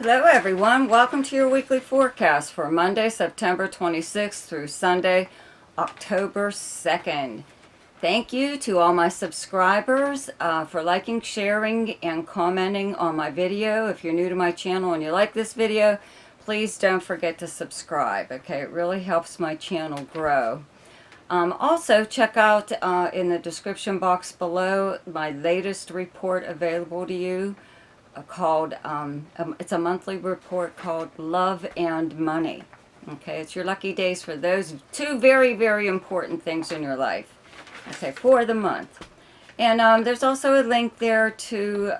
Hello everyone, welcome to your weekly forecast for Monday, September 26th through Sunday, October 2nd. Thank you to all my subscribers for liking, sharing, and commenting on my video. If you're new to my channel and you like this video, please don't forget to subscribe, okay? It really helps my channel grow. Also, check out in the description box below my latest report available to you. It's a monthly report called Love and Money. Okay, it's your lucky days for those two very, very important things in your life. Okay, for the month. And there's also a link there to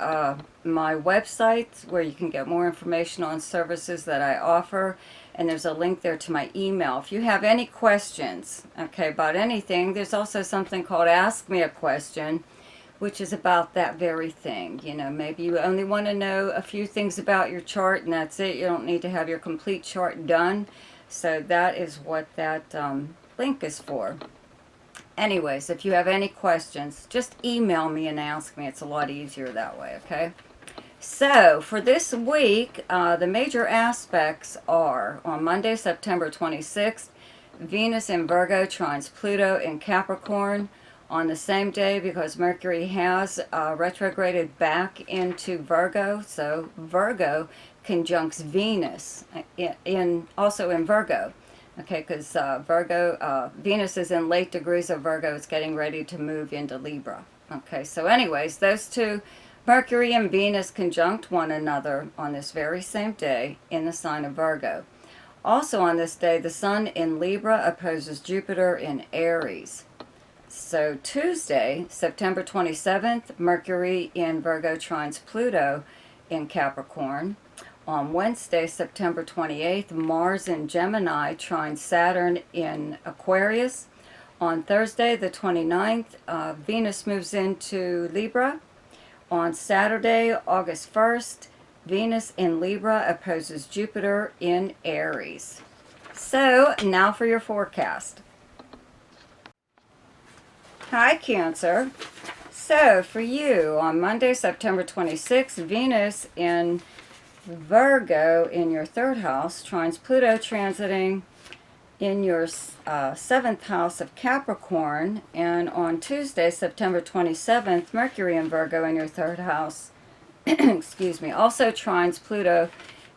my website where you can get more information on services that I offer. And there's a link there to my email. If you have any questions, okay, about anything, there's also something called Ask Me a Question, which is about that very thing. You know, maybe you only want to know a few things about your chart and that's it. You don't need to have your complete chart done. So that is what that link is for. Anyways, if you have any questions, just email me and ask me. It's a lot easier that way, okay? So, for this week, the major aspects are, on Monday, September 26th, Venus in Virgo trines Pluto in Capricorn. On the same day, because Mercury has retrograded back into Virgo, so Virgo conjuncts Venus also in Virgo. Okay, because Venus is in late degrees of Virgo. It's getting ready to move into Libra. Okay, so anyways, those two, Mercury and Venus, conjunct one another on this very same day in the sign of Virgo. Also on this day, the Sun in Libra opposes Jupiter in Aries. So Tuesday, September 27th, Mercury in Virgo trines Pluto in Capricorn. On Wednesday, September 28th, Mars in Gemini trines Saturn in Aquarius. On Thursday, the 29th, Venus moves into Libra. On Saturday, August 1st, Venus in Libra opposes Jupiter in Aries. So, now for your forecast. Hi, Cancer. So, for you, on Monday, September 26th, Venus in Virgo in your third house trines Pluto transiting in your seventh house of Capricorn. And on Tuesday, September 27th, Mercury in Virgo in your third house, excuse me, also trines Pluto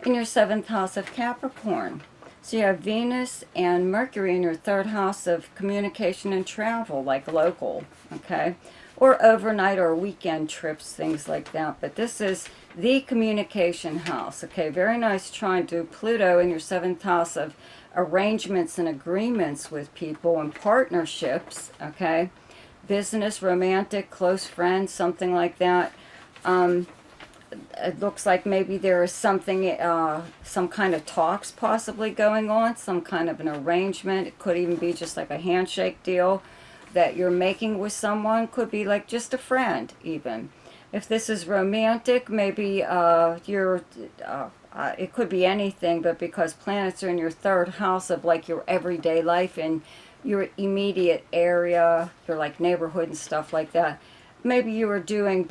in your seventh house of Capricorn. So you have Venus and Mercury in your third house of communication and travel, like local, okay? Or overnight or weekend trips, things like that. But this is the communication house, okay? Very nice trine to Pluto in your seventh house of arrangements and agreements with people and partnerships, okay? Business, romantic, close friends, something like that. It looks like maybe there is something, some kind of talks possibly going on, some kind of an arrangement. It could even be just like a handshake deal that you're making with someone. Could be like just a friend even. If this is romantic, maybe it could be anything, but because planets are in your third house of like your everyday life and your immediate area, your like neighborhood and stuff like that, maybe you are doing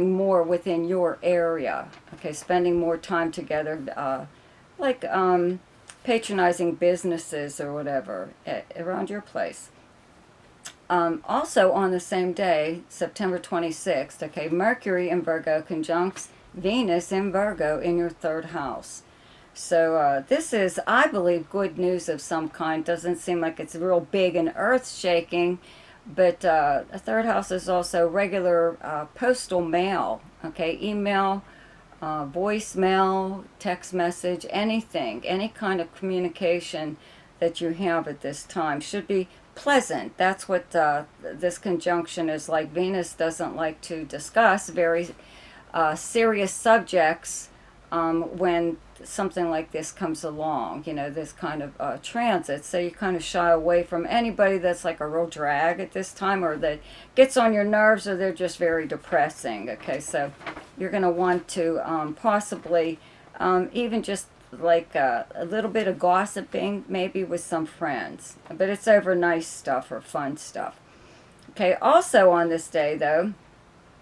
more within your area, okay, spending more time together, like patronizing businesses or whatever around your place. Also on the same day, September 26th, okay, Mercury in Virgo conjuncts Venus in Virgo in your third house. So this is, I believe, good news of some kind. Doesn't seem like it's real big and earth-shaking, but a third house is also regular postal mail, okay, email, voicemail, text message, anything, any kind of communication that you have at this time should be pleasant. That's what this conjunction is like. Venus doesn't like to discuss very serious subjects when something like this comes along, you know, this kind of transit. So you kind of shy away from anybody that's like a real drag at this time, or that gets on your nerves, or they're just very depressing. Okay, so you're going to want to possibly even just like a little bit of gossiping, maybe with some friends, but it's over nice stuff or fun stuff. Okay, also on this day though,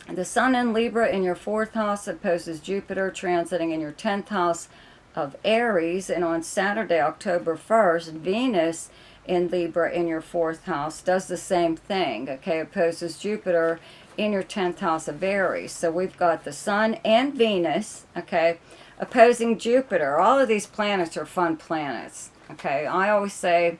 The Sun in Libra in your 4th house opposes Jupiter transiting in your 10th house of Aries. And on Saturday, October 1st, Venus in Libra in your 4th house does the same thing, okay, opposes Jupiter in your 10th house of Aries. So we've got the Sun and Venus, okay, opposing Jupiter. All of these planets are fun planets, okay. I always say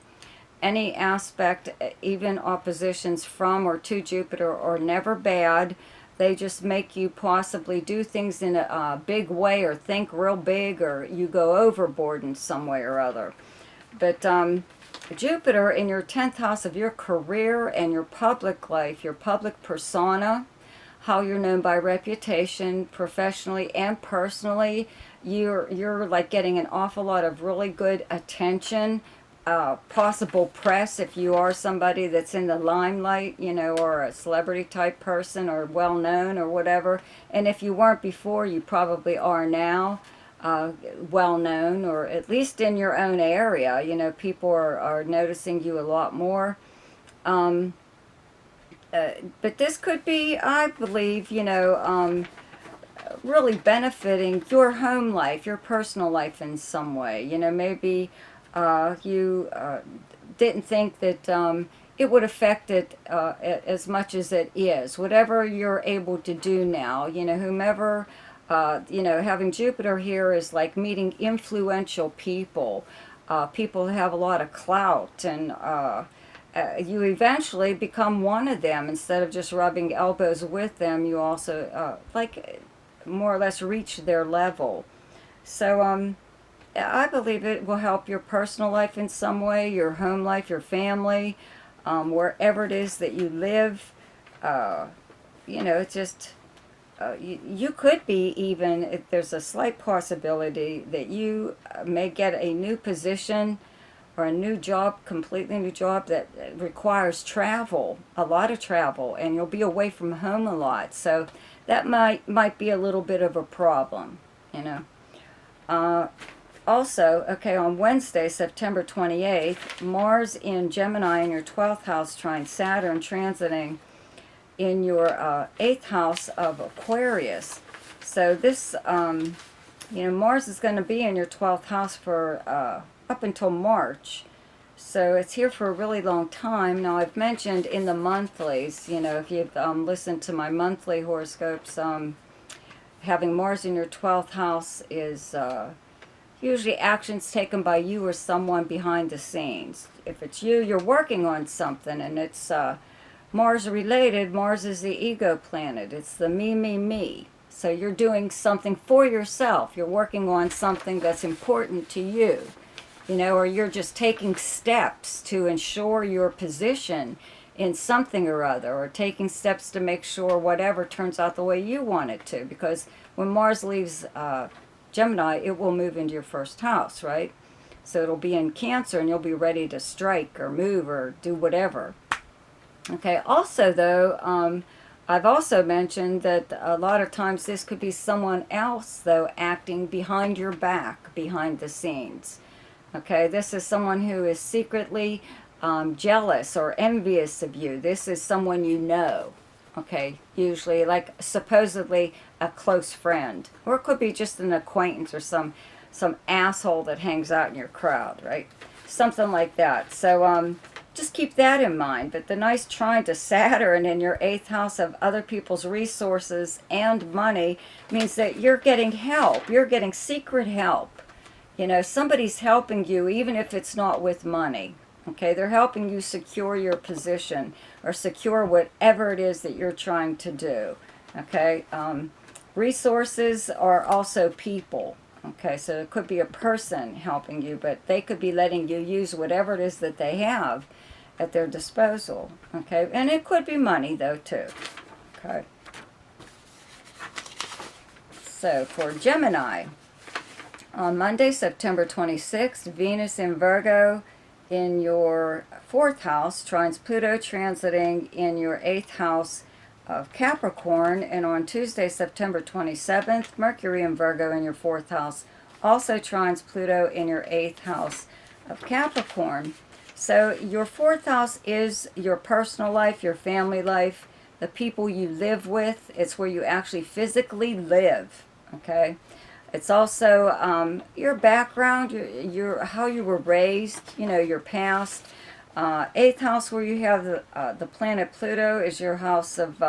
any aspect, even oppositions from or to Jupiter, are never bad. They just make you possibly do things in a big way, or think real big, or you go overboard in some way or other. But Jupiter in your 10th house of your career and your public life, your public persona, how you're known by reputation, professionally and personally, you're like getting an awful lot of really good attention, possible press if you are somebody that's in the limelight, you know, or a celebrity type person, or well known or whatever. And if you weren't before, you probably are now. Well known, or at least in your own area. You know, people are noticing you a lot more. But this could be, I believe, you know, really benefiting your home life, your personal life in some way. You know, maybe you didn't think that it would affect it as much as it is. Whatever you're able to do now, you know, whomever... you know, having Jupiter here is like meeting influential people, people who have a lot of clout, and you eventually become one of them. Instead of just rubbing elbows with them, you also, like, more or less reach their level. So I believe it will help your personal life in some way, your home life, your family, wherever it is that you live. You know, it's just... you could be even, there's a slight possibility that you may get a new position or a new job, completely new job that requires travel, a lot of travel, and you'll be away from home a lot. So that might be a little bit of a problem, you know. Also, okay, on Wednesday, September 28th, Mars in Gemini in your 12th house trine Saturn transiting in your 8th house of Aquarius. So this, you know, Mars is going to be in your 12th house for up until March. So it's here for a really long time. Now, I've mentioned in the monthlies, you know, if you've listened to my monthly horoscopes, having Mars in your 12th house is usually actions taken by you or someone behind the scenes. If it's you, you're working on something, and it's... Mars related. Mars is the ego planet. It's the me, me, me. So you're doing something for yourself. You're working on something that's important to you, you know, or you're just taking steps to ensure your position in something or other, or taking steps to make sure whatever turns out the way you want it to. Because when Mars leaves Gemini, it will move into your 1st house, right? So it'll be in Cancer, and you'll be ready to strike or move or do whatever. Okay, also though, I've also mentioned that a lot of times this could be someone else, though, acting behind your back, behind the scenes. Okay, this is someone who is secretly jealous or envious of you. This is someone you know, okay, usually like supposedly a close friend. Or it could be just an acquaintance or some asshole that hangs out in your crowd, right? Something like that. So, just keep that in mind. But the nice trine to Saturn in your 8th house of other people's resources and money means that you're getting help. You're getting secret help. You know, somebody's helping you even if it's not with money. Okay, they're helping you secure your position or secure whatever it is that you're trying to do. Okay, resources are also people. Okay, so it could be a person helping you, but they could be letting you use whatever it is that they have at their disposal. Okay, and it could be money though too. Okay. So for Gemini, on Monday, September 26th, Venus in Virgo in your 4th house trines Pluto transiting in your 8th house of Capricorn, and on Tuesday, September 27th, Mercury in Virgo in your 4th house also trines Pluto in your 8th house of Capricorn. So your 4th house is your personal life, your family life, the people you live with. It's where you actually physically live, okay? It's also your background, your how you were raised, you know, your past. Eighth house, where you have the planet Pluto, is your house of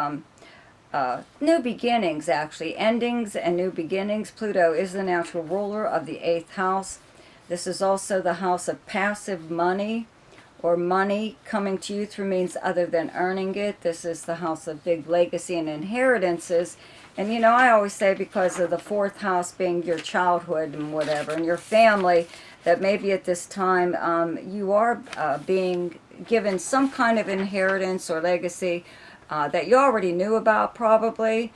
new beginnings, actually. Endings and new beginnings. Pluto is the natural ruler of the eighth house. This is also the house of passive money, or money coming to you through means other than earning it. This is the house of big legacy and inheritances. And, you know, I always say, because of the fourth house being your childhood and whatever, and your family, that maybe at this time you are being given some kind of inheritance or legacy that you already knew about, probably.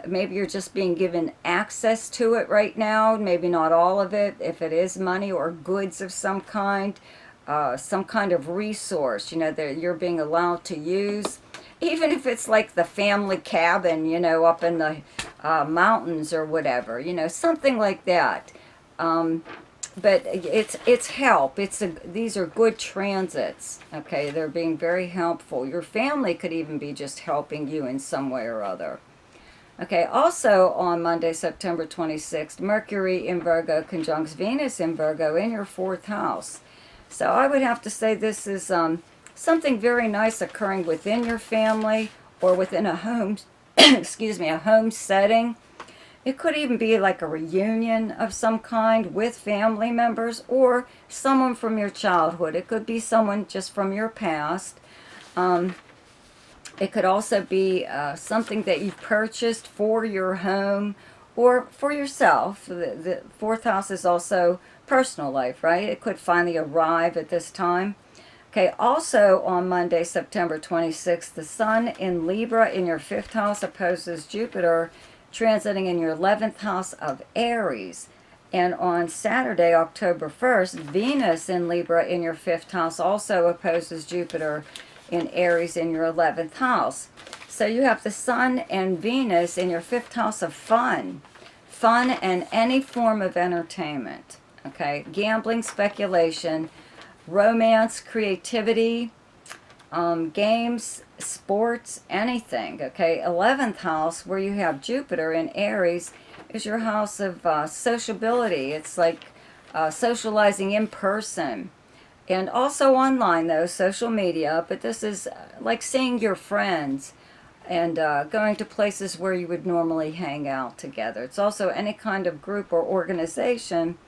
Maybe you're just being given access to it right now, maybe not all of it, if it is money or goods of some kind of resource, you know, that you're being allowed to use. Even if it's like the family cabin, you know, up in the mountains or whatever, you know, something like that. But it's help. These are good transits, okay? They're being very helpful. Your family could even be just helping you in some way or other. Okay, also on Monday, September 26th, Mercury in Virgo conjuncts Venus in Virgo in your fourth house. So I would have to say this is something very nice occurring within your family or within a home, excuse me, a home setting. It could even be like a reunion of some kind with family members or someone from your childhood. It could be someone just from your past. It could also be something that you've purchased for your home or for yourself. The fourth house is also personal life, right? It could finally arrive at this time. Okay, also on Monday, September 26th, the Sun in Libra in your fifth house opposes Jupiter, transiting in your 11th house of Aries. And on Saturday, October 1st, Venus in Libra in your fifth house also opposes Jupiter in Aries in your 11th house. So you have the Sun and Venus in your fifth house of fun and any form of entertainment. Okay, gambling, speculation, romance, creativity, games, sports, anything. Okay, 11th house, where you have Jupiter in Aries, is your house of sociability. It's like socializing in person. And also online, though, social media. But this is like seeing your friends and going to places where you would normally hang out together. It's also any kind of group or organization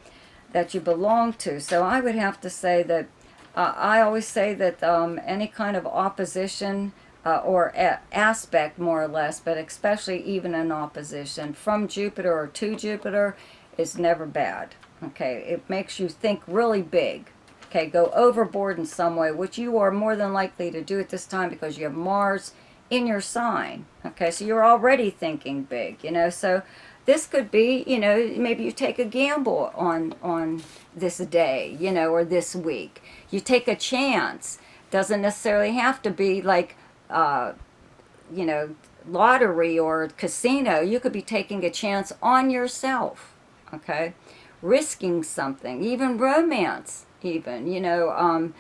that you belong to. So I would have to say that I always say that any kind of opposition or aspect, more or less, but especially even an opposition from Jupiter or to Jupiter is never bad. Okay, it makes you think really big. Okay, go overboard in some way, which you are more than likely to do at this time because you have Mars in your sign. Okay, so you're already thinking big, you know. So this could be, you know, maybe you take a gamble on this day, you know, or this week. You take a chance. Doesn't necessarily have to be like, you know, lottery or casino. You could be taking a chance on yourself, okay? Risking something, even romance, even, you know,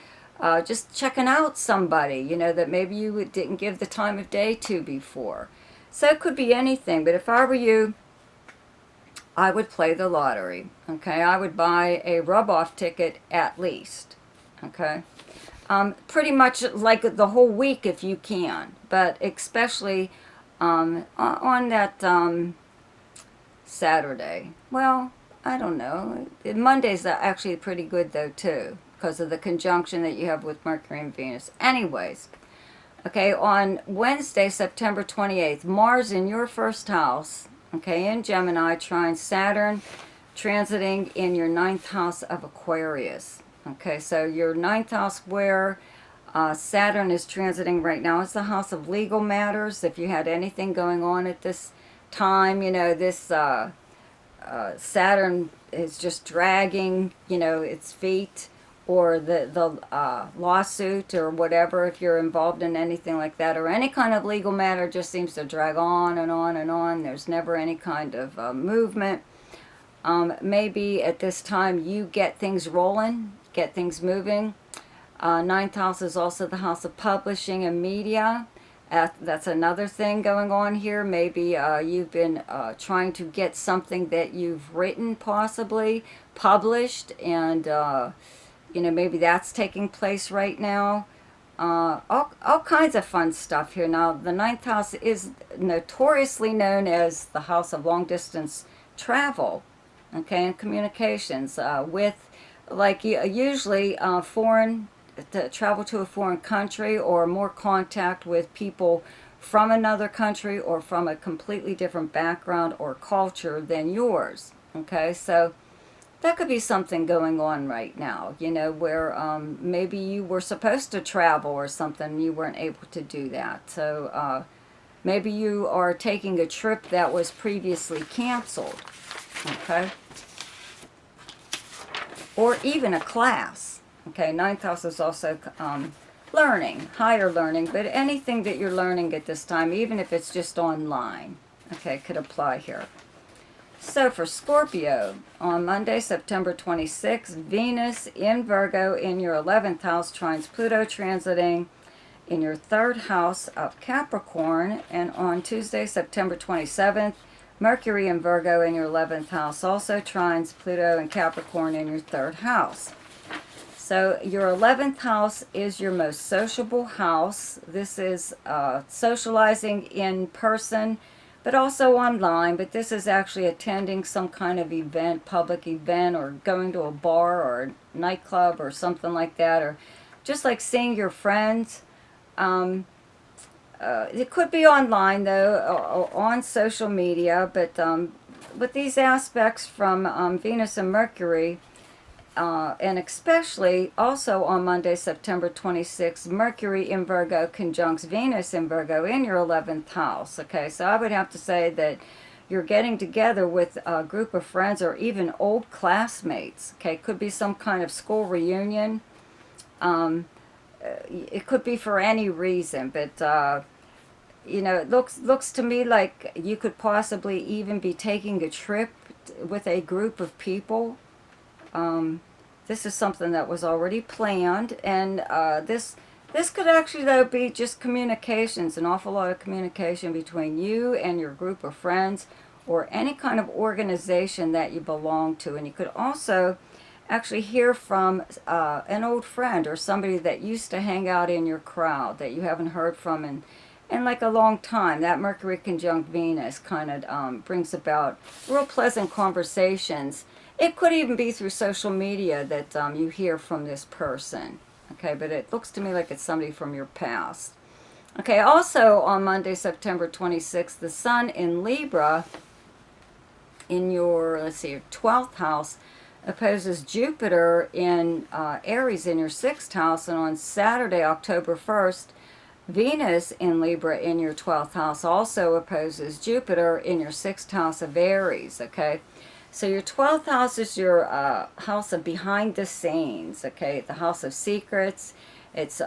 just checking out somebody, you know, that maybe you didn't give the time of day to before. So it could be anything, but if I were you, I would play the lottery, okay? I would buy a rub-off ticket at least, okay? Pretty much like the whole week if you can, but especially on that Saturday. Well, I don't know. Monday's actually pretty good, though, too, because of the conjunction that you have with Mercury and Venus. Anyways, okay, on Wednesday, September 28th, Mars in your first house, okay, in Gemini, trine Saturn, transiting in your ninth house of Aquarius. Okay, so your ninth house where Saturn is transiting right now is the house of legal matters. If you had anything going on at this time, you know, this Saturn is just dragging, you know, its feet, or the lawsuit or whatever, if you're involved in anything like that, or any kind of legal matter just seems to drag on and on and on. There's never any kind of movement. Maybe at this time you get things rolling, get things moving. Ninth house is also the house of publishing and media. That's another thing going on here. Maybe you've been trying to get something that you've written, possibly published, and maybe that's taking place right now. All kinds of fun stuff here. Now, the ninth house is notoriously known as the house of long distance travel, okay, and communications with, like, usually foreign, to travel to a foreign country, or more contact with people from another country or from a completely different background or culture than yours. Okay, so that could be something going on right now, where maybe you were supposed to travel or something, you weren't able to do that. So maybe you are taking a trip that was previously canceled, okay? Or even a class. Okay, ninth house is also learning, higher learning, but anything that you're learning at this time, even if it's just online, okay, could apply here. So for Scorpio, on Monday, September 26th, Venus in Virgo in your 11th house trines Pluto, transiting in your 3rd house of Capricorn. And on Tuesday, September 27th, Mercury in Virgo in your 11th house also trines Pluto and Capricorn in your 3rd house. So your 11th house is your most sociable house. This is socializing in person, but also online. But this is actually attending some kind of event, public event, or going to a bar or a nightclub or something like that, or just like seeing your friends. It could be online, though, or on social media, but with these aspects from Venus and Mercury, and especially also on Monday, September 26th, Mercury in Virgo conjuncts Venus in Virgo in your 11th house. Okay, so I would have to say that you're getting together with a group of friends or even old classmates. Okay, could be some kind of school reunion. It could be for any reason, but it looks to me like you could possibly even be taking a trip with a group of people. This is something that was already planned, and this could actually, though, be just communications, an awful lot of communication between you and your group of friends, or any kind of organization that you belong to. And you could also actually hear from an old friend or somebody that used to hang out in your crowd that you haven't heard from in like a long time. That Mercury conjunct Venus kind of brings about real pleasant conversations. It could even be through social media that you hear from this person. Okay, but it looks to me like it's somebody from your past. Okay, also on Monday, September 26th, the Sun in Libra in your, your 12th house opposes Jupiter in Aries in your 6th house. And on Saturday, October 1st, Venus in Libra in your 12th house also opposes Jupiter in your 6th house of Aries, okay? So your 12th house is your house of behind the scenes, okay? The house of secrets. It's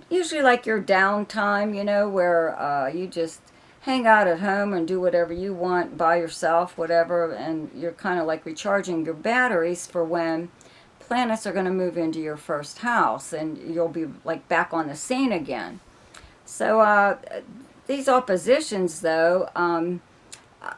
usually like your downtime, where you just hang out at home and do whatever you want by yourself, whatever, and you're kind of like recharging your batteries for when planets are going to move into your first house, and you'll be like back on the scene again. So these oppositions, though,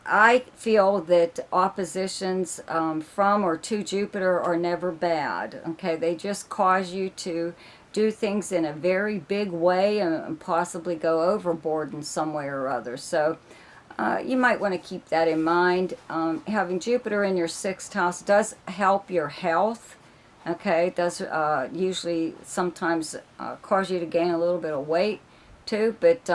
I feel that oppositions from or to Jupiter are never bad. Okay, they just cause you to do things in a very big way and possibly go overboard in some way or other. So you might want to keep that in mind. Having Jupiter in your 6th house does help your health. Okay, it does usually sometimes cause you to gain a little bit of weight too, but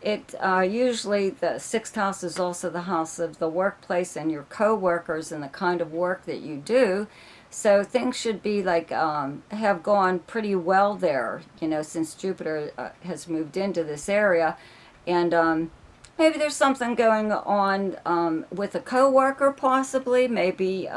it usually the 6th house is also the house of the workplace and your co-workers and the kind of work that you do. So things should be like have gone pretty well there, since Jupiter has moved into this area. And maybe there's something going on with a co-worker, possibly. Maybe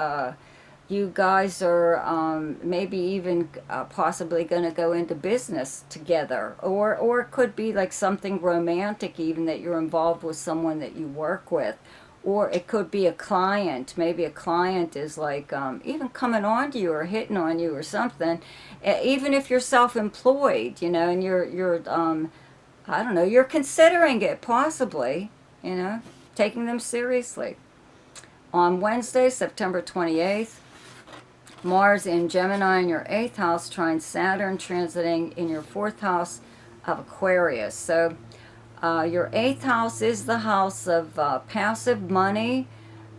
you guys are maybe even possibly going to go into business together. Or it could be like something romantic even, that you're involved with someone that you work with. Or it could be a client. Maybe a client is like even coming on to you or hitting on you or something. Even if you're self-employed, and you're I don't know, you're considering it, possibly, you know, taking them seriously. On Wednesday, September 28th, Mars in Gemini in your 8th house, trine Saturn, transiting in your 4th house of Aquarius. So your 8th house is the house of passive money.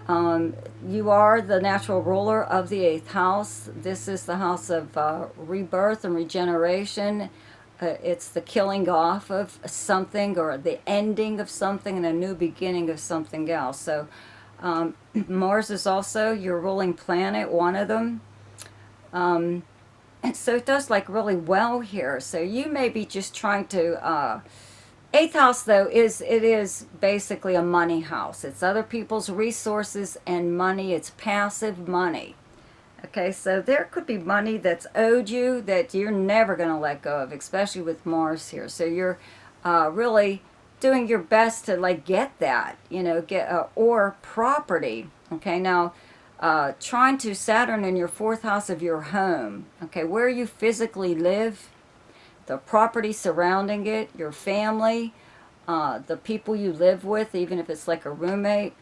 You are the natural ruler of the 8th house. This is the house of rebirth and regeneration. It's the killing off of something, or the ending of something, and a new beginning of something else. So Mars is also your ruling planet, one of them. And so it does like really well here. So you may be just trying to... 8th house, though, is basically a money house. It's other people's resources and money. It's passive money. Okay, so there could be money that's owed you that you're never going to let go of, especially with Mars here. So you're really doing your best to like get that, you know, or property. Okay, now trine to Saturn in your 4th house of your home. Okay, where you physically live, the property surrounding it, your family, the people you live with, even if it's like a roommate.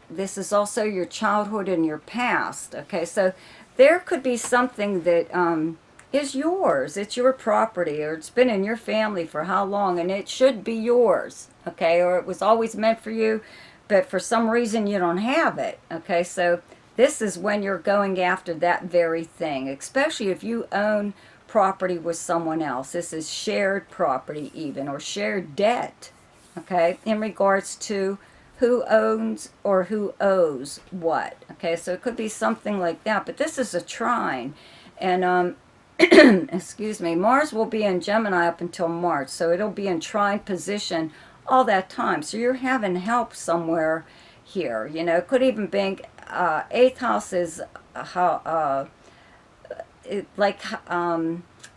This is also your childhood and your past. Okay, so there could be something that is yours. It's your property, or it's been in your family for how long, and it should be yours. Okay, or it was always meant for you, but for some reason you don't have it. Okay, so this is when you're going after that very thing, especially if you own property with someone else. This is shared property even, or shared debt, okay, in regards to who owns or who owes what. Okay, so it could be something like that, but this is a trine. And excuse me, Mars will be in Gemini up until March, so it'll be in trine position all that time. So you're having help somewhere here, you know. It could even be 8th house is how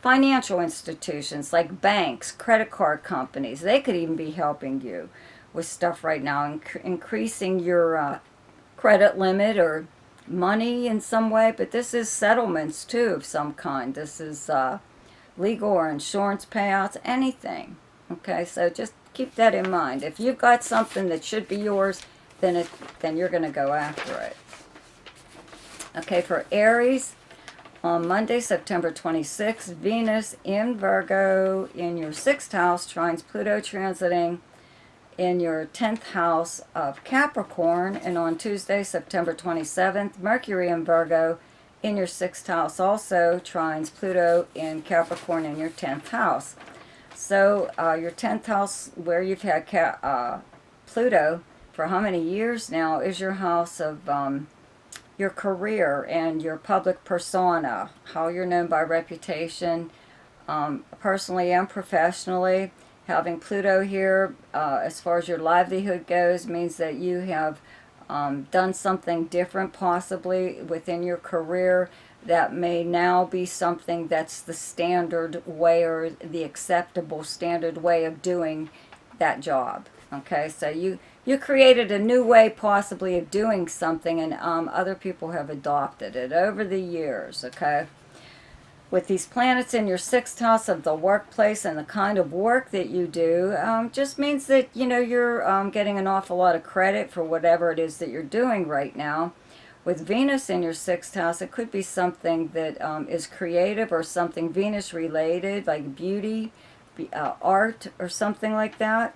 financial institutions like banks, credit card companies. They could even be helping you with stuff right now, increasing your credit limit or money in some way. But this is settlements too of some kind. This is legal or insurance payouts, anything. Okay, so just keep that in mind. If you've got something that should be yours, then you're going to go after it. Okay, for Aries, on Monday, September 26th, Venus in Virgo in your 6th house, trines Pluto transiting in your 10th house of Capricorn. And on Tuesday, September 27th, Mercury in Virgo in your 6th house, also trines Pluto in Capricorn in your 10th house. So your 10th house, where you've had Pluto for how many years now, is your house of your career and your public persona, how you're known by reputation, personally and professionally. Having Pluto here, as far as your livelihood goes, means that you have done something different possibly within your career that may now be something that's the standard way, or the acceptable standard way of doing that job. Okay, so you created a new way possibly of doing something, and other people have adopted it over the years. Okay, with these planets in your 6th house of the workplace and the kind of work that you do, just means that, you know, you're getting an awful lot of credit for whatever it is that you're doing right now. With Venus in your 6th house, it could be something that is creative, or something Venus related, like beauty, art, or something like that.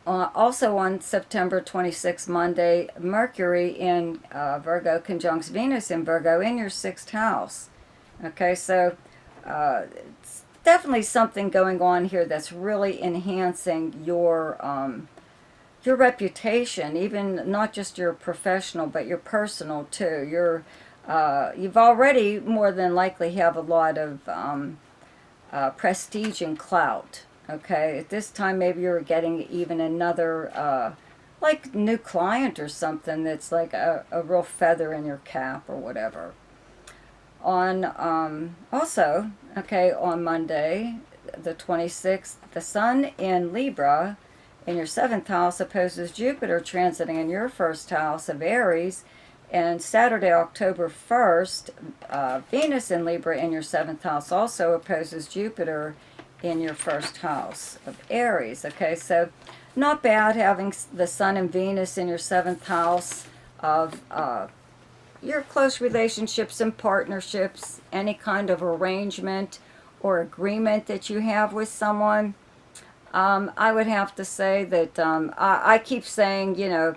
Also on September 26th, Monday, Mercury in Virgo conjuncts Venus in Virgo in your 6th house. Okay, so it's definitely something going on here that's really enhancing your reputation, even not just your professional, but your personal too. You've already more than likely have a lot of prestige and clout. Okay, at this time maybe you're getting even another like new client or something that's like a real feather in your cap or whatever. On also, okay, on Monday the 26th, the Sun in Libra in your 7th house opposes Jupiter transiting in your 1st house of Aries. And Saturday, October 1st, Venus in Libra in your 7th house also opposes Jupiter in your first house of Aries. Okay, so not bad having the Sun and Venus in your 7th house of your close relationships and partnerships, any kind of arrangement or agreement that you have with someone. I would have to say that I keep saying, you know,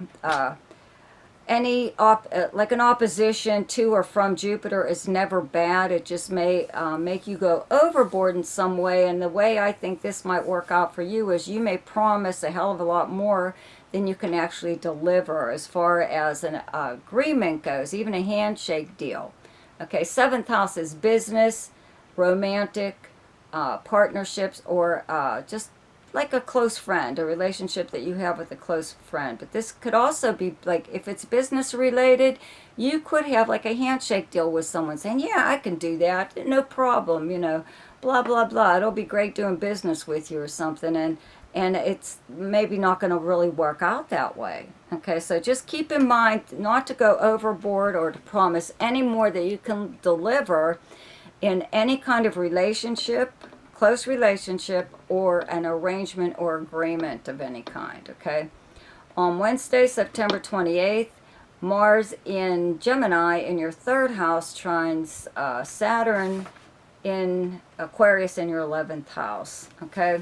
like an opposition to or from Jupiter is never bad. It just may make you go overboard in some way. And the way I think this might work out for you is you may promise a hell of a lot more than you can actually deliver as far as an agreement goes, even a handshake deal. Okay, 7th house is business, romantic, partnerships, or just like a close friend, a relationship that you have with a close friend. But this could also be like, if it's business related, you could have like a handshake deal with someone saying, yeah, I can do that, no problem, you know, blah, blah, blah. It'll be great doing business with you or something. And it's maybe not going to really work out that way. Okay, so just keep in mind not to go overboard or to promise any more that you can deliver in any kind of relationship, close relationship, or an arrangement or agreement of any kind. Okay, on Wednesday, September 28th, Mars in Gemini in your 3rd house trines Saturn in Aquarius in your 11th house. Okay,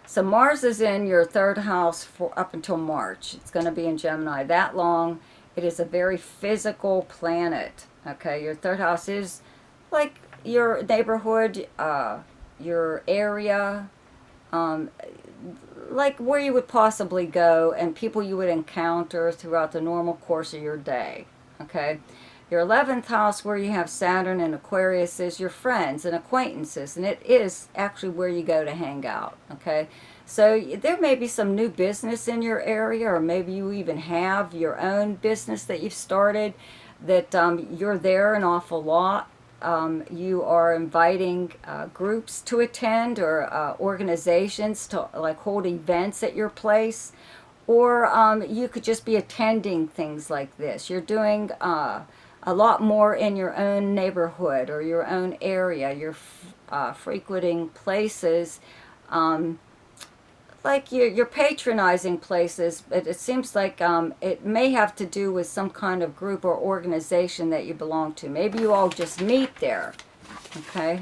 so Mars is in your 3rd house for up until March. It's going to be in Gemini that long. It is a very physical planet. Okay, your 3rd house is like your neighborhood, your area, like where you would possibly go and people you would encounter throughout the normal course of your day. Okay, your 11th house, where you have Saturn and Aquarius, is your friends and acquaintances, and it is actually where you go to hang out. Okay, so there may be some new business in your area, or maybe you even have your own business that you've started that you're there an awful lot. You are inviting groups to attend, or organizations to like hold events at your place, or you could just be attending things like this. You're doing a lot more in your own neighborhood or your own area. You're frequenting places, like you're patronizing places, but it seems like it may have to do with some kind of group or organization that you belong to. Maybe you all just meet there. Okay,